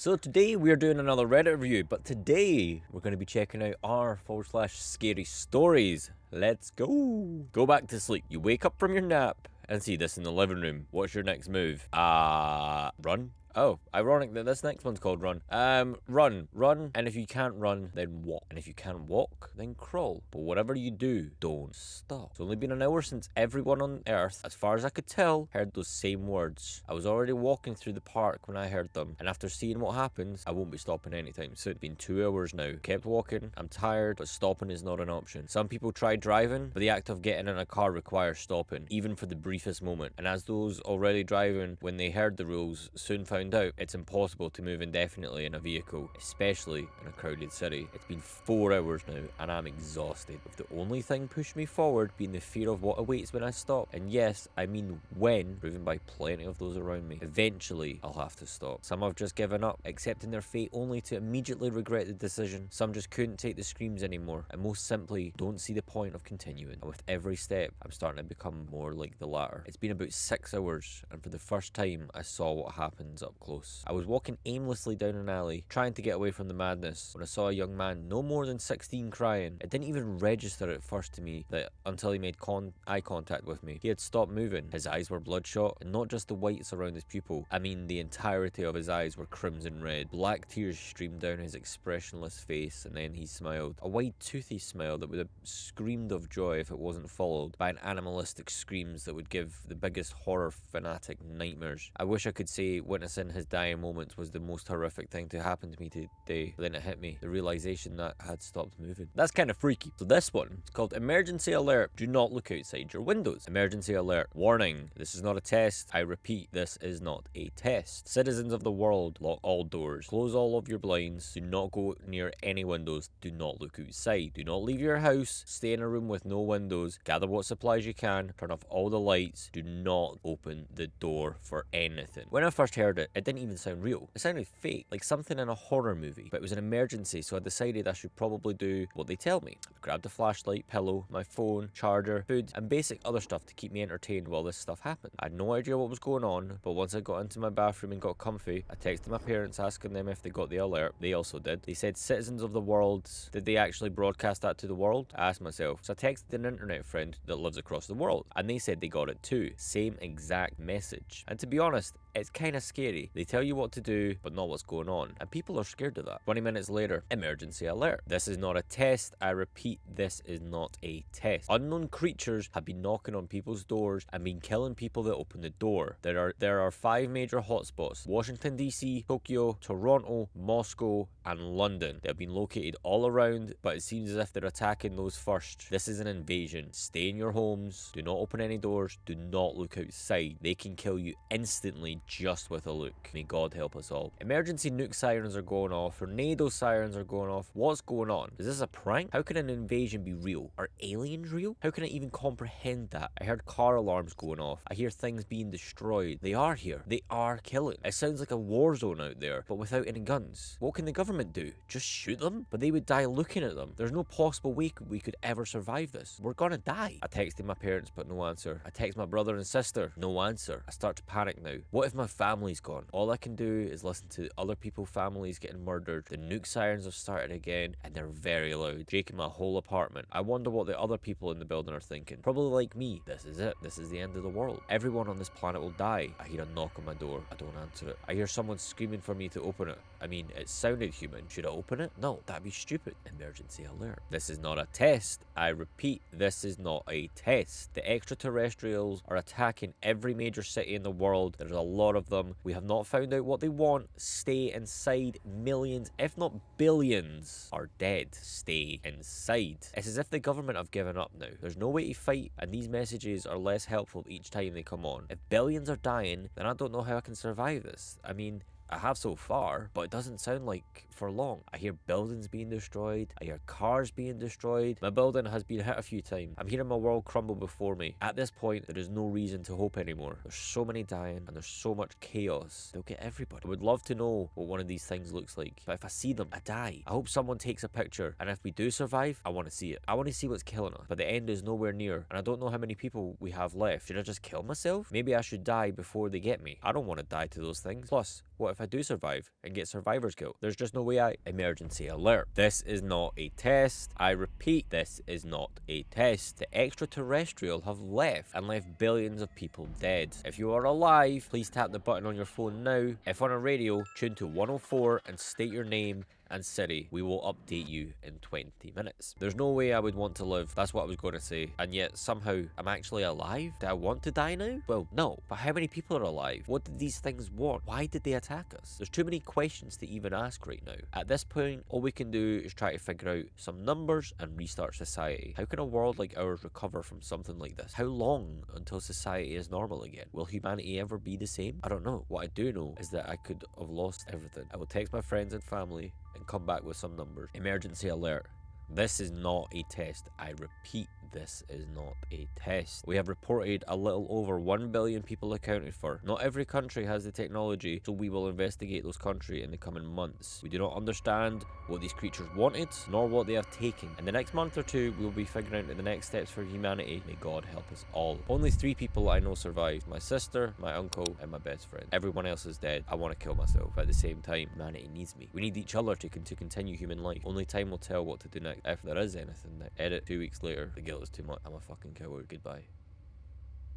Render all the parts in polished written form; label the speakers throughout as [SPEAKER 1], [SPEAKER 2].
[SPEAKER 1] So today we're doing another Reddit review, but today we're going to be checking out r/scary stories. Let's go. Go back to sleep. You wake up from your nap and see this in the living room. What's your next move? Run? Oh, ironic that this next one's called Run. Run, and if you can't run, then walk. And if you can't walk, then crawl. But whatever you do, don't stop. It's only been an hour since everyone on Earth, as far as I could tell, heard those same words. I was already walking through the park when I heard them, and after seeing what happens, I won't be stopping anytime soon. It's been 2 hours now. Kept walking, I'm tired, but stopping is not an option. Some people try driving, but the act of getting in a car requires stopping, even for the briefest moment. And as those already driving, when they heard the rules, soon found out it's impossible to move indefinitely in a vehicle, especially in a crowded city. It's been 4 hours now and I'm exhausted, with the only thing pushing me forward being the fear of what awaits when I stop. And yes, I mean when, proven by plenty of those around me. Eventually I'll have to stop. Some have just given up, accepting their fate only to immediately regret the decision. Some just couldn't take the screams anymore, and most simply don't see the point of continuing. And with every step I'm starting to become more like the latter. It's been about 6 hours, and for the first time I saw what happens up close. I was walking aimlessly down an alley, trying to get away from the madness, when I saw a young man no more than 16 crying. It didn't even register at first to me that until he made eye contact with me. He had stopped moving. His eyes were bloodshot, and not just the whites around his pupil. I mean, the entirety of his eyes were crimson red. Black tears streamed down his expressionless face, and then he smiled. A wide, toothy smile that would have screamed of joy if it wasn't followed by an animalistic screams that would give the biggest horror fanatic nightmares. I wish I could say witnessing his dying moments was the most horrific thing to happen to me today, but then it hit me, the realization that I had stopped moving. That's kind of freaky. So this one is called Emergency Alert. Do not look outside your windows. Emergency Alert. Warning, this is not a test. I repeat, this is not a test. Citizens of the world, lock all doors. Close all of your blinds. Do not go near any windows. Do not look outside. Do not leave your house. Stay in a room with no windows. Gather what supplies you can. Turn off all the lights. Do not open the door for anything. When I first heard it, it didn't even sound real. It sounded fake, like something in a horror movie, but it was an emergency, so I decided I should probably do what they tell me. I grabbed a flashlight, pillow, my phone, charger, food, and basic other stuff to keep me entertained while this stuff happened. I had no idea what was going on, but once I got into my bathroom and got comfy, I texted my parents asking them if they got the alert. They also did. They said citizens of the world. Did they actually broadcast that to the world? I asked myself. So I texted an internet friend that lives across the world, and they said they got it too. Same exact message. And to be honest, it's kind of scary. They tell you what to do, but not what's going on. And people are scared of that. 20 minutes later, emergency alert. This is not a test. I repeat, this is not a test. Unknown creatures have been knocking on people's doors and been killing people that open the door. There are 5 major hotspots: Washington DC, Tokyo, Toronto, Moscow, and London. They have been located all around, but it seems as if they're attacking those first. This is an invasion. Stay in your homes. Do not open any doors. Do not look outside. They can kill you instantly just with a look. May God help us all. Emergency nuke sirens are going off. Tornado sirens are going off. What's going on? Is this a prank? How can an invasion be real? Are aliens real? How can I even comprehend that? I heard car alarms going off. I hear things being destroyed. They are here. They are killing. It sounds like a war zone out there, but without any guns. What can the government do? Just shoot them? But they would die looking at them. There's no possible way we could ever survive this. We're gonna die. I texted my parents, but no answer. I text my brother and sister. No answer. I start to panic now. What if my family's gone? All I can do is listen to other people's families getting murdered. The nuke sirens have started again, and they're very loud, shaking my whole apartment. I wonder what the other people in the building are thinking. Probably like me. This is it. This is the end of the world. Everyone on this planet will die. I hear a knock on my door. I don't answer it. I hear someone screaming for me to open it. I mean, it sounded human. Should I open it? No, that'd be stupid. Emergency alert. This is not a test. I repeat, this is not a test. The extraterrestrials are attacking every major city in the world. There's a lot of them. We have not found out what they want. Stay inside. Millions, if not billions, are dead. Stay inside. It's as if the government have given up now. There's no way to fight, and these messages are less helpful each time they come on. If billions are dying, then I don't know how I can survive this. I mean, I have so far, but it doesn't sound like for long. I hear buildings being destroyed. I hear cars being destroyed. My building has been hit a few times. I'm hearing my world crumble before me. At this point, there is no reason to hope anymore. There's so many dying and there's so much chaos. They'll get everybody. I would love to know what one of these things looks like, but if I see them, I die. I hope someone takes a picture, and if we do survive, I want to see it. I want to see what's killing us, but the end is nowhere near, and I don't know how many people we have left. Should I just kill myself? Maybe I should die before they get me. I don't want to die to those things. Plus, what if I do survive and get survivor's guilt? There's just no way out. Emergency alert. This is not a test. I repeat, this is not a test. The extraterrestrial have left and left billions of people dead. If you are alive, please tap the button on your phone now. If on a radio, tune to 104 and state your name and city. We will update you in 20 minutes. There's no way I would want to live. That's what I was going to say. And yet somehow I'm actually alive. Do I want to die now? Well, no. But how many people are alive? What did these things want? Why did they attack us? There's too many questions to even ask right now. At this point, all we can do is try to figure out some numbers and restart society. How can a world like ours recover from something like this? How long until society is normal again? Will humanity ever be the same? I don't know. What I do know is that I could have lost everything. I will text my friends and family and come back with some numbers. Emergency alert. This is not a test. I repeat, this is not a test. We have reported a little over 1 billion people accounted for. Not every country has the technology, so we will investigate those countries in the coming months. We do not understand what these creatures wanted, nor what they have taken. In the next month or two, we will be figuring out the next steps for humanity. May God help us all. Only 3 people I know survived. My sister, my uncle, and my best friend. Everyone else is dead. I want to kill myself. But at the same time, humanity needs me. We need each other to continue human life. Only time will tell what to do next. If there is anything next. Edit 2 weeks later. The guilt is too much. I'm a fucking coward. Goodbye.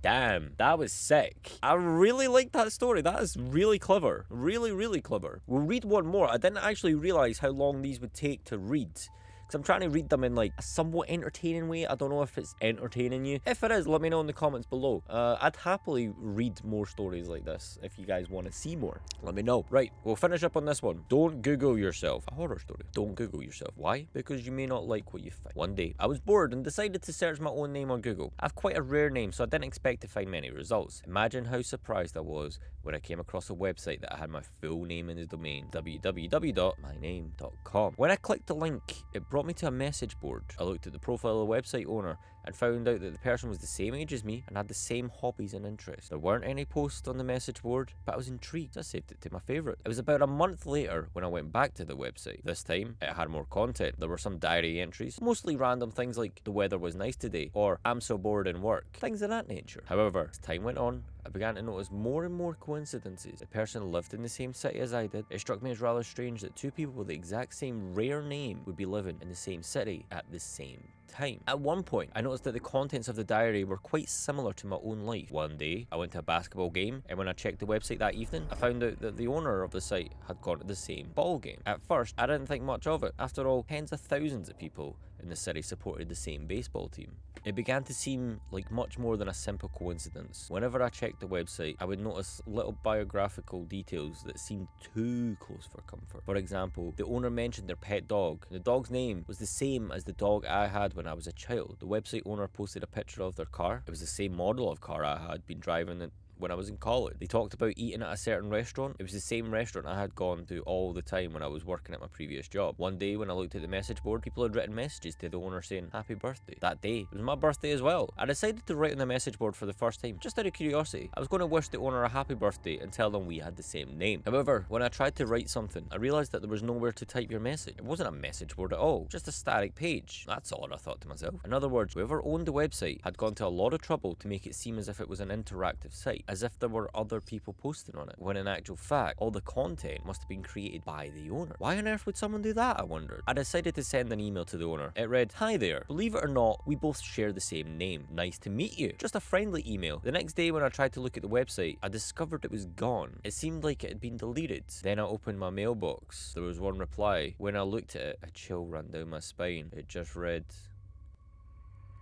[SPEAKER 1] Damn, that was sick. I really like that story. That is really clever. Really, really clever. We'll read one more. I didn't actually realize how long these would take to read, because I'm trying to read them in like a somewhat entertaining way. I don't know if it's entertaining you. If it is, let me know in the comments below. I'd happily read more stories like this if you guys want to see more. Let me know. Right, we'll finish up on this one. Don't Google yourself. A horror story. Don't Google yourself. Why? Because you may not like what you find. One day, I was bored and decided to search my own name on Google. I have quite a rare name, so I didn't expect to find many results. Imagine how surprised I was when I came across a website that had my full name in the domain, www.myname.com. When I clicked the link, it brought me to a message board. I looked at the profile of the website owner and found out that the person was the same age as me and had the same hobbies and interests. There weren't any posts on the message board, but I was intrigued, so I saved it to my favourite. It was about a month later when I went back to the website. This time, it had more content. There were some diary entries, mostly random things like, the weather was nice today, or I'm so bored in work, things of that nature. However, as time went on, I began to notice more and more coincidences. The person lived in the same city as I did. It struck me as rather strange that 2 people with the exact same rare name would be living in the same city at the same time. At one point, I noticed that the contents of the diary were quite similar to my own life. One day, I went to a basketball game, and when I checked the website that evening, I found out that the owner of the site had gone to the same ball game. At first, I didn't think much of it. After all, tens of thousands of people in the city supported the same baseball team. It began to seem like much more than a simple coincidence. Whenever I checked the website, I would notice little biographical details that seemed too close for comfort. For example, the owner mentioned their pet dog. The dog's name was the same as the dog I had when I was a child. The website owner posted a picture of their car. It was the same model of car I had been driving when I was in college. They talked about eating at a certain restaurant. It was the same restaurant I had gone to all the time when I was working at my previous job. One day when I looked at the message board, people had written messages to the owner saying happy birthday. That day, it was my birthday as well. I decided to write on the message board for the first time, just out of curiosity. I was going to wish the owner a happy birthday and tell them we had the same name. However, when I tried to write something, I realised that there was nowhere to type your message. It wasn't a message board at all, just a static page. That's odd, I thought to myself. In other words, whoever owned the website had gone to a lot of trouble to make it seem as if it was an interactive site, as if there were other people posting on it, when in actual fact, all the content must have been created by the owner. Why on earth would someone do that, I wondered. I decided to send an email to the owner. It read, "Hi there. Believe it or not, we both share the same name. Nice to meet you." Just a friendly email. The next day when I tried to look at the website, I discovered it was gone. It seemed like it had been deleted. Then I opened my mailbox. There was one reply. When I looked at it, a chill ran down my spine. It just read,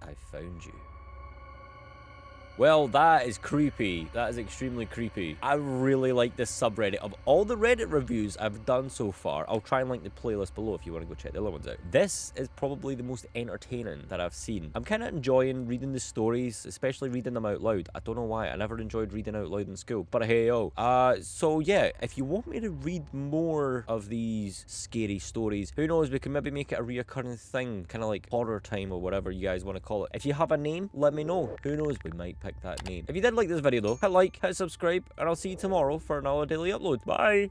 [SPEAKER 1] "I found you." Well, that is creepy. That is extremely creepy. I really like this subreddit. Of all the Reddit reviews I've done so far, I'll try and link the playlist below if you want to go check the other ones out. This is probably the most entertaining that I've seen. I'm kind of enjoying reading the stories, especially reading them out loud. I don't know why. I never enjoyed reading out loud in school, but hey, yo. So yeah, if you want me to read more of these scary stories, who knows, we can maybe make it a reoccurring thing, kind of like horror time or whatever you guys want to call it. If you have a name, let me know. Who knows, we might pick that name. If you did like this video though, hit like, hit subscribe, and I'll see you tomorrow for another daily upload. Bye!